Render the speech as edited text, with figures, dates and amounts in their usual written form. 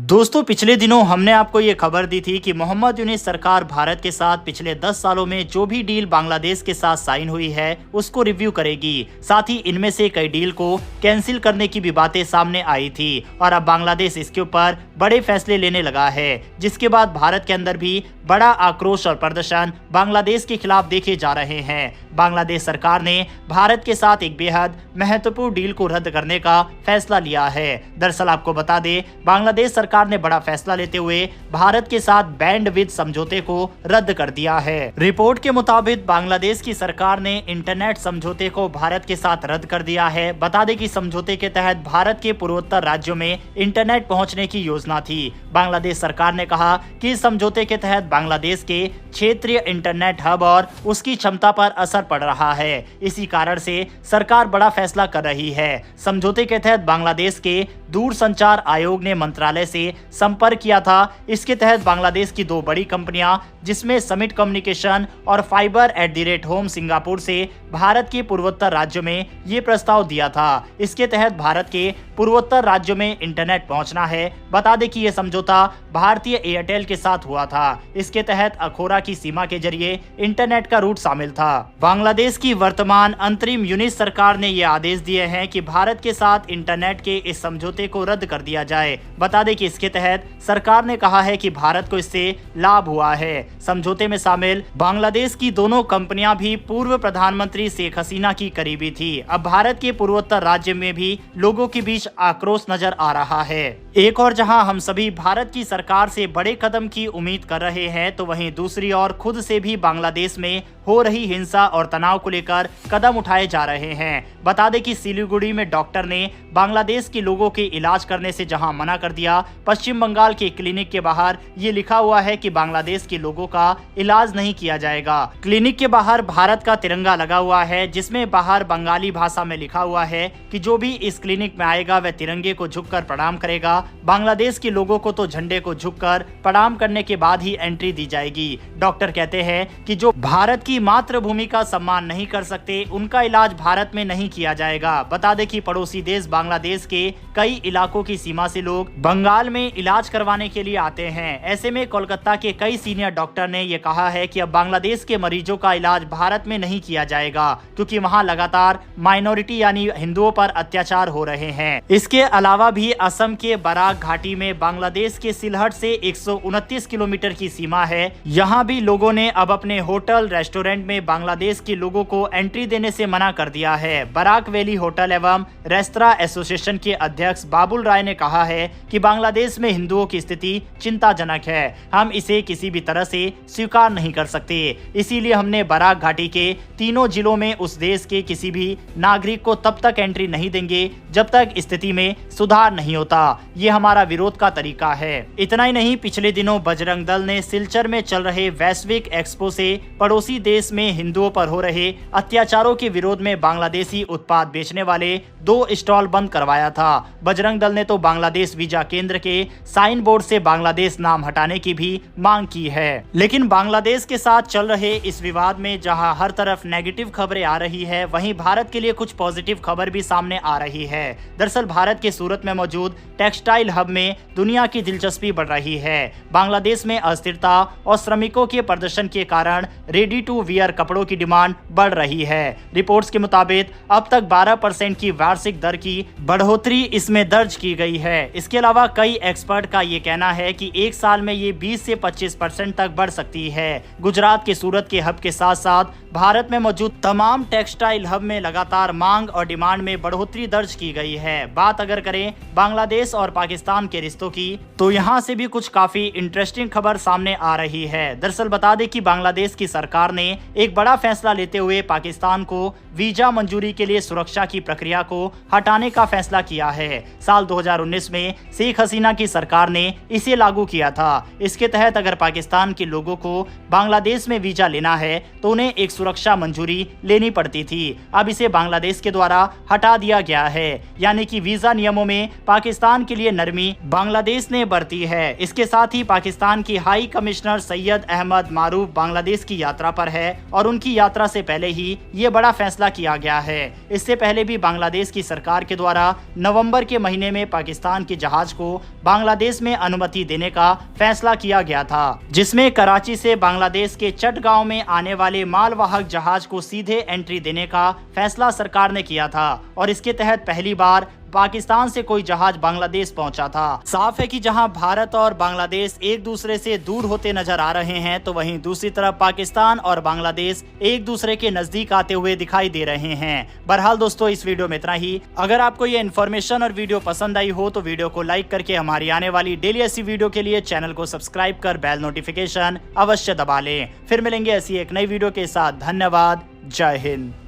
दोस्तों पिछले दिनों हमने आपको ये खबर दी थी कि मोहम्मद यूनुस सरकार भारत के साथ पिछले 10 सालों में जो भी डील बांग्लादेश के साथ साइन हुई है उसको रिव्यू करेगी। साथ ही इनमें से कई डील को कैंसिल करने की भी बातें सामने आई थी और अब बांग्लादेश इसके ऊपर बड़े फैसले लेने लगा है, जिसके बाद भारत के अंदर भी बड़ा आक्रोश और प्रदर्शन बांग्लादेश के खिलाफ देखे जा रहे हैं। बांग्लादेश सरकार ने भारत के साथ एक बेहद महत्वपूर्ण डील को रद्द करने का फैसला लिया है। दरअसल आपको बता दें, बांग्लादेश सरकार ने बड़ा फैसला लेते हुए भारत के साथ बैंडविड्थ समझौते को रद्द कर दिया है। रिपोर्ट के मुताबिक बांग्लादेश की सरकार ने इंटरनेट समझौते को भारत के साथ रद्द कर दिया है। बता दें कि समझौते के तहत भारत के पूर्वोत्तर राज्यों में इंटरनेट पहुंचने की योजना थी। बांग्लादेश सरकार ने कहा कि इस समझौते के तहत बांग्लादेश के क्षेत्रीय इंटरनेट हब और उसकी क्षमता पर असर पड़ रहा है। इसी कारण से सरकार बड़ा फैसला कर रही है। समझौते के तहत बांग्लादेश के दूरसंचार आयोग ने मंत्रालय से संपर्क किया था। इसके तहत बांग्लादेश की दो बड़ी कंपनियां जिसमें समिट कम्युनिकेशन और फाइबर@होम सिंगापुर से भारत के पूर्वोत्तर राज्यों में ये प्रस्ताव दिया था। इसके तहत भारत के पूर्वोत्तर राज्यों में इंटरनेट पहुंचना है। बता दें कि यह समझौता भारतीय एयरटेल के साथ हुआ था। इसके तहत अखोरा की सीमा के जरिए इंटरनेट का रूट शामिल था। बांग्लादेश की वर्तमान अंतरिम यूनुस सरकार ने ये आदेश दिए हैं कि भारत के साथ इंटरनेट के इस समझौते को रद्द कर दिया जाए। बता दें कि इसके तहत सरकार ने कहा है कि भारत को इससे लाभ हुआ है। समझौते में शामिल बांग्लादेश की दोनों कंपनियां भी पूर्व प्रधानमंत्री शेख हसीना की करीबी थी। अब भारत के पूर्वोत्तर राज्य में भी लोगों के बीच आक्रोश नजर आ रहा है। एक और जहां हम सभी भारत की सरकार से बड़े कदम की उम्मीद कर रहे हैं, तो वहीं दूसरी ओर खुद से भी बांग्लादेश में हो रही हिंसा और तनाव को लेकर कदम उठाए जा रहे हैं। बता दें कि सिलीगुड़ी में डॉक्टर ने बांग्लादेश के लोगों के इलाज करने से जहां मना कर दिया, पश्चिम बंगाल के क्लिनिक के बाहर ये लिखा हुआ है कि बांग्लादेश के लोगों का इलाज नहीं किया जाएगा। क्लिनिक के बाहर भारत का तिरंगा लगा हुआ है, जिसमें बाहर बंगाली भाषा में लिखा हुआ है कि जो भी इस क्लिनिक में आएगा वह तिरंगे को झुककर प्रणाम करेगा। बांग्लादेश के लोगों को तो झंडे को झुककर प्रणाम करने के बाद ही एंट्री दी जाएगी। डॉक्टर कहते हैं कि जो भारत की मातृभूमि का सम्मान नहीं कर सकते, उनका इलाज भारत में नहीं किया जाएगा। बता दें कि पड़ोसी देश बांग्लादेश के कई इलाकों की सीमा से लोग बंगाल में इलाज करवाने के लिए आते हैं। ऐसे में कोलकाता के कई सीनियर डॉक्टर ने यह कहा है कि अब बांग्लादेश के मरीजों का इलाज भारत में नहीं किया जाएगा, क्योंकि वहां लगातार माइनॉरिटी यानी हिंदुओं पर अत्याचार हो रहे हैं। इसके अलावा भी असम के बराक घाटी में बांग्लादेश के सिलहट से 129 किलोमीटर की सीमा है। यहाँ भी लोगों ने अब अपने होटल रेस्टोरेंट में बांग्लादेश के लोगों को एंट्री देने से मना कर दिया है। बराक वैली होटल एवं रेस्तरां एसोसिएशन के अध्यक्ष बाबुल राय ने कहा है कि बांग्लादेश में हिंदुओं की स्थिति चिंताजनक है। हम इसे किसी भी तरह से स्वीकार नहीं कर सकते। इसीलिए हमने बराक घाटी के तीनों जिलों में उस देश के किसी भी नागरिक को तब तक एंट्री नहीं देंगे जब तक स्थिति में सुधार नहीं होता। ये हमारा विरोध का तरीका है। इतना ही नहीं, पिछले दिनों बजरंग दल ने सिलचर में चल रहे वैश्विक एक्सपो से पड़ोसी देश में हिंदुओं पर हो रहे अत्याचारों के विरोध में बांग्लादेशी उत्पाद बेचने वाले 2 स्टॉल बंद करवाया था। बजरंग दल ने तो बांग्लादेश वीजा केंद्र के साइन बोर्ड से बांग्लादेश नाम हटाने की भी मांग की है। लेकिन बांग्लादेश के साथ चल रहे इस विवाद में जहां हर तरफ नेगेटिव खबरें आ रही है, वहीं भारत के लिए कुछ पॉजिटिव खबर भी सामने आ रही है। दरअसल भारत के सूरत में मौजूद टेक्सटाइल हब में दुनिया की दिलचस्पी बढ़ रही है। बांग्लादेश में अस्थिरता और श्रमिकों के प्रदर्शन के कारण रेडी टू वियर कपड़ों की डिमांड बढ़ रही है। रिपोर्ट्स के मुताबिक अब तक 12% की वार्षिक दर की बढ़ोतरी इसमें दर्ज की गई है। इसके अलावा कई एक्सपर्ट का ये कहना है कि एक साल में ये 20 से 25% तक बढ़ सकती है। गुजरात के सूरत के हब के साथ साथ भारत में मौजूद तमाम टेक्सटाइल हब में लगातार मांग और डिमांड में बढ़ोतरी दर्ज की गई है। बात अगर करें बांग्लादेश और पाकिस्तान के रिश्तों की, तो यहाँ से भी कुछ काफी इंटरेस्टिंग खबर सामने आ रही है। दरअसल बता दें कि बांग्लादेश की सरकार ने एक बड़ा फैसला लेते हुए पाकिस्तान को वीजा मंजूरी के लिए सुरक्षा की प्रक्रिया को हटाने का फैसला किया है। साल 2019 में शेख हसीना की सरकार ने इसे लागू किया था। इसके तहत अगर पाकिस्तान के लोगों को बांग्लादेश में वीजा लेना है तो उन्हें सुरक्षा मंजूरी लेनी पड़ती थी। अब इसे बांग्लादेश के द्वारा हटा दिया गया है, यानी कि वीजा नियमों में पाकिस्तान के लिए नरमी बांग्लादेश ने बरती है। इसके साथ ही पाकिस्तान की हाई कमिश्नर सैयद अहमद मारूफ बांग्लादेश की यात्रा पर है और उनकी यात्रा से पहले ही ये बड़ा फैसला किया गया है। इससे पहले भी बांग्लादेश की सरकार के द्वारा नवंबर के महीने में पाकिस्तान के जहाज को बांग्लादेश में अनुमति देने का फैसला किया गया था, जिसमें कराची से बांग्लादेश के चटगांव में आने वाले मालवाहक जहाज को सीधे एंट्री देने का फैसला सरकार ने किया था और इसके तहत पहली बार पाकिस्तान से कोई जहाज बांग्लादेश पहुंचा था। साफ है कि जहां भारत और बांग्लादेश एक दूसरे से दूर होते नजर आ रहे हैं, तो वहीं दूसरी तरफ पाकिस्तान और बांग्लादेश एक दूसरे के नजदीक आते हुए दिखाई दे रहे हैं। बहरहाल दोस्तों, इस वीडियो में इतना ही। अगर आपको ये इन्फॉर्मेशन और वीडियो पसंद आई हो तो वीडियो को लाइक करके हमारी आने वाली डेली ऐसी वीडियो के लिए चैनल को सब्सक्राइब कर बेल नोटिफिकेशन अवश्य दबा लें। फिर मिलेंगे ऐसी एक नई वीडियो के साथ। धन्यवाद। जय हिंद।